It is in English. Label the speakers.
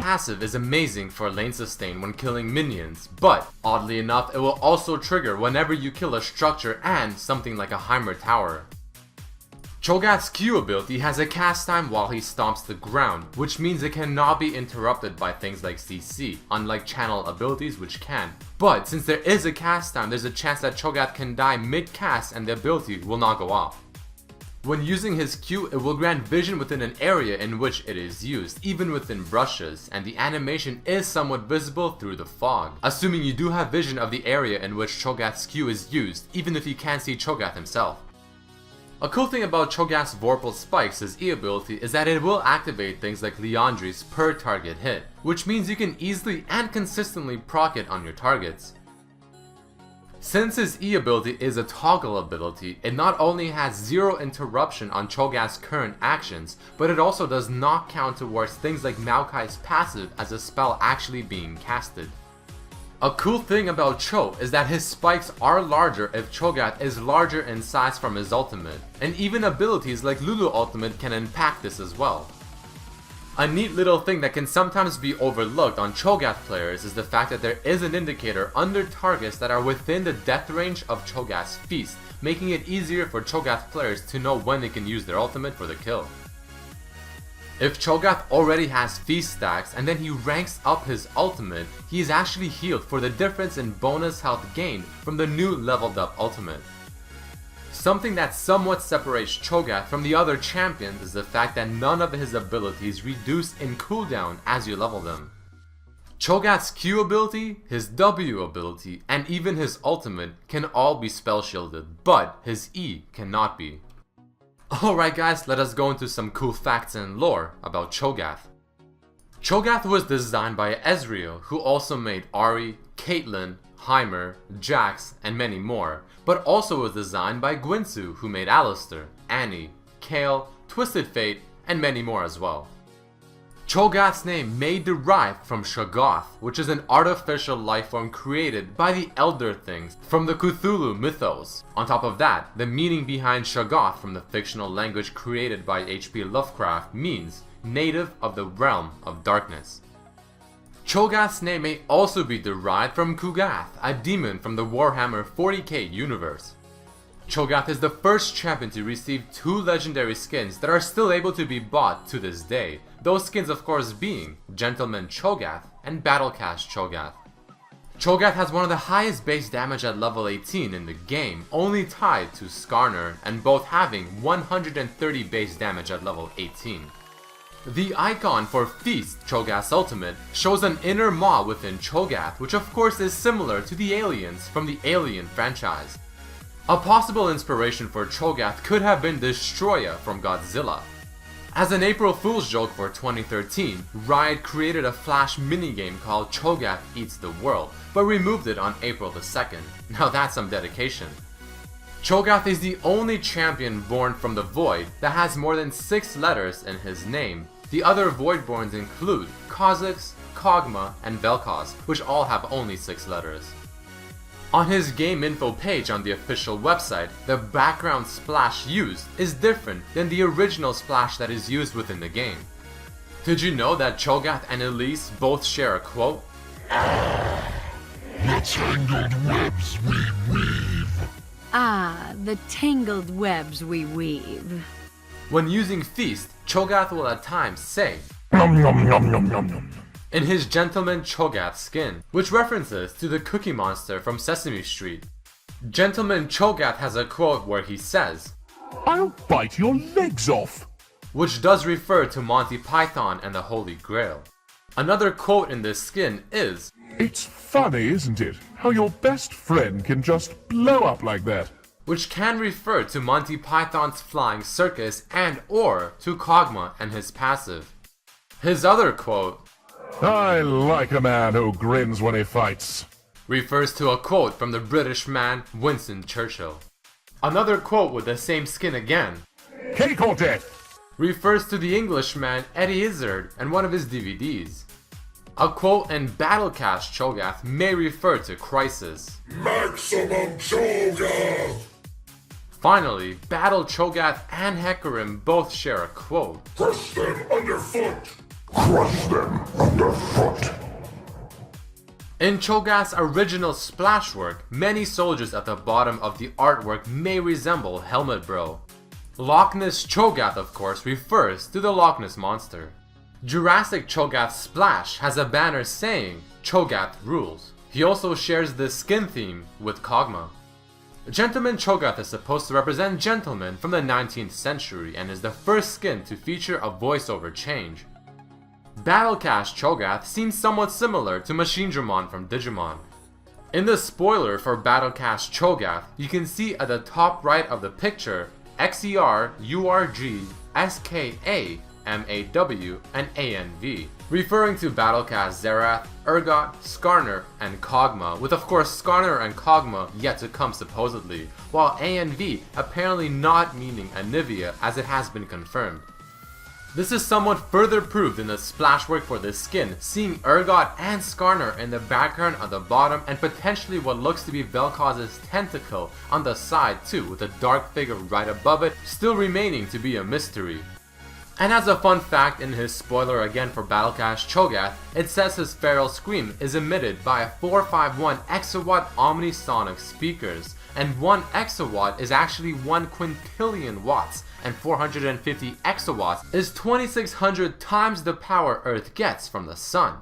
Speaker 1: passive is amazing for lane sustain when killing minions, but oddly enough it will also trigger whenever you kill a structure and something like a Heimer tower. Cho'Gath's Q ability has a cast time while he stomps the ground, which means it cannot be interrupted by things like CC, unlike channel abilities which can. But since there is a cast time, there's a chance that Cho'Gath can die mid-cast and the ability will not go off. When using his Q, it will grant vision within an area in which it is used, even within brushes, and the animation is somewhat visible through the fog, assuming you do have vision of the area in which Cho'Gath's Q is used, even if you can't see Cho'Gath himself. A cool thing about Cho'Gath's Vorpal Spikes, his E ability, is that it will activate things like Liandry's per target hit, which means you can easily and consistently proc it on your targets. Since his E ability is a toggle ability, it not only has zero interruption on Cho'Gath's current actions, but it also does not count towards things like Maokai's passive as a spell actually being casted. A cool thing about Cho is that his spikes are larger if Cho'Gath is larger in size from his ultimate, and even abilities like Lulu ultimate can impact this as well. A neat little thing that can sometimes be overlooked on Cho'Gath players is the fact that there is an indicator under targets that are within the death range of Cho'Gath's feast, making it easier for Cho'Gath players to know when they can use their ultimate for the kill. If Cho'Gath already has feast stacks and then he ranks up his ultimate, he is actually healed for the difference in bonus health gained from the new leveled up ultimate. Something that somewhat separates Cho'Gath from the other champions is the fact that none of his abilities reduce in cooldown as you level them. Cho'Gath's Q ability, his W ability, and even his ultimate can all be spell shielded, but his E cannot be. Alright guys, let us go into some cool facts and lore about Cho'Gath. Cho'Gath was designed by Ezreal, who also made Ahri, Caitlyn, Heimer, Jax, and many more, but also was designed by Guinsoo, who made Alistar, Annie, Kayle, Twisted Fate, and many more as well. Cho'Gath's name may derive from Cho'Gath, which is an artificial lifeform created by the Elder Things from the Cthulhu mythos. On top of that, the meaning behind Cho'Gath from the fictional language created by H.P. Lovecraft means native of the realm of darkness. Cho'Gath's name may also be derived from Cho'Gath, a demon from the Warhammer 40k universe. Cho'Gath is the first champion to receive 2 legendary skins that are still able to be bought to this day, those skins of course being Gentleman Cho'Gath and Battlecast Cho'Gath. Cho'Gath has one of the highest base damage at level 18 in the game, only tied to Skarner, and both having 130 base damage at level 18. The icon for Feast, Cho'Gath's ultimate, shows an inner maw within Cho'Gath, which of course is similar to the aliens from the Alien franchise. A possible inspiration for Cho'Gath could have been Destroya from Godzilla. As an April Fool's joke for 2013, Riot created a Flash minigame called Cho'Gath Eats the World, but removed it on April the 2nd. Now that's some dedication. Cho'Gath is the only champion born from the Void that has more than 6 letters in his name. The other Voidborns include Kha'Zix, Kog'Maw, and Vel'Koz, which all have only 6 letters. On his game info page on the official website, the background splash used is different than the original splash that is used within the game. Did you know that Cho'Gath and Elise both share a quote?
Speaker 2: The tangled webs we weave.
Speaker 3: Ah, the tangled webs we weave.
Speaker 1: When using Feast, Cho'Gath will at times say,
Speaker 2: Nom nom nom nom nom nom.
Speaker 1: in his Gentleman Cho'Gath skin, which references to the Cookie Monster from Sesame Street. Gentleman Cho'Gath has a quote where he says,
Speaker 2: I'll bite your legs off.
Speaker 1: which does refer to Monty Python and the Holy Grail. Another quote in this skin is,
Speaker 2: It's funny, isn't it? How your best friend can just blow up like that.
Speaker 1: which can refer to Monty Python's Flying Circus and or to Kog'Maw and his passive. His other quote
Speaker 2: I like a man who grins when he fights.
Speaker 1: refers to a quote from the British man Winston Churchill. Another quote with the same skin again
Speaker 2: Cake or death.
Speaker 1: refers to the Englishman Eddie Izzard and one of his DVDs. A quote in Battlecast Cho'Gath may refer to Crisis.
Speaker 2: Maximum Cho'Gath.
Speaker 1: Finally, Battle Cho'Gath and Hecarim both share a quote,
Speaker 2: Crush them underfoot. Crush them underfoot.
Speaker 1: In Cho'Gath's original splashwork, many soldiers at the bottom of the artwork may resemble Helmet Bro. Loch Ness Cho'Gath, of course, refers to the Loch Ness Monster. Jurassic Cho'Gath Splash has a banner saying, Cho'Gath rules. He also shares the skin theme with Kog'Maw. Gentleman Cho'Gath is supposed to represent gentlemen from the 19th century and is the first skin to feature a voiceover change. Battlecast Cho'Gath seems somewhat similar to Machinedramon from Digimon. In the spoiler for Battlecast Cho'Gath, you can see at the top right of the picture XER, URG, SKA, MAW, and ANV, referring to Battlecast Zerath, Urgot, Skarner, and Kog'Maw, with of course Skarner and Kog'Maw yet to come supposedly, while ANV apparently not meaning Anivia as it has been confirmed. This is somewhat further proved in the splashwork for this skin, seeing Urgot and Skarner in the background at the bottom and potentially what looks to be Vel'Koz's tentacle on the side too, with a dark figure right above it, still remaining to be a mystery. And as a fun fact in his spoiler again for Battlecast Cho'Gath, it says his feral scream is emitted by a 451 exawatt omnisonic speakers, and 1 exawatt is actually 1 quintillion watts, and 450 exawatts is 2600 times the power Earth gets from the sun.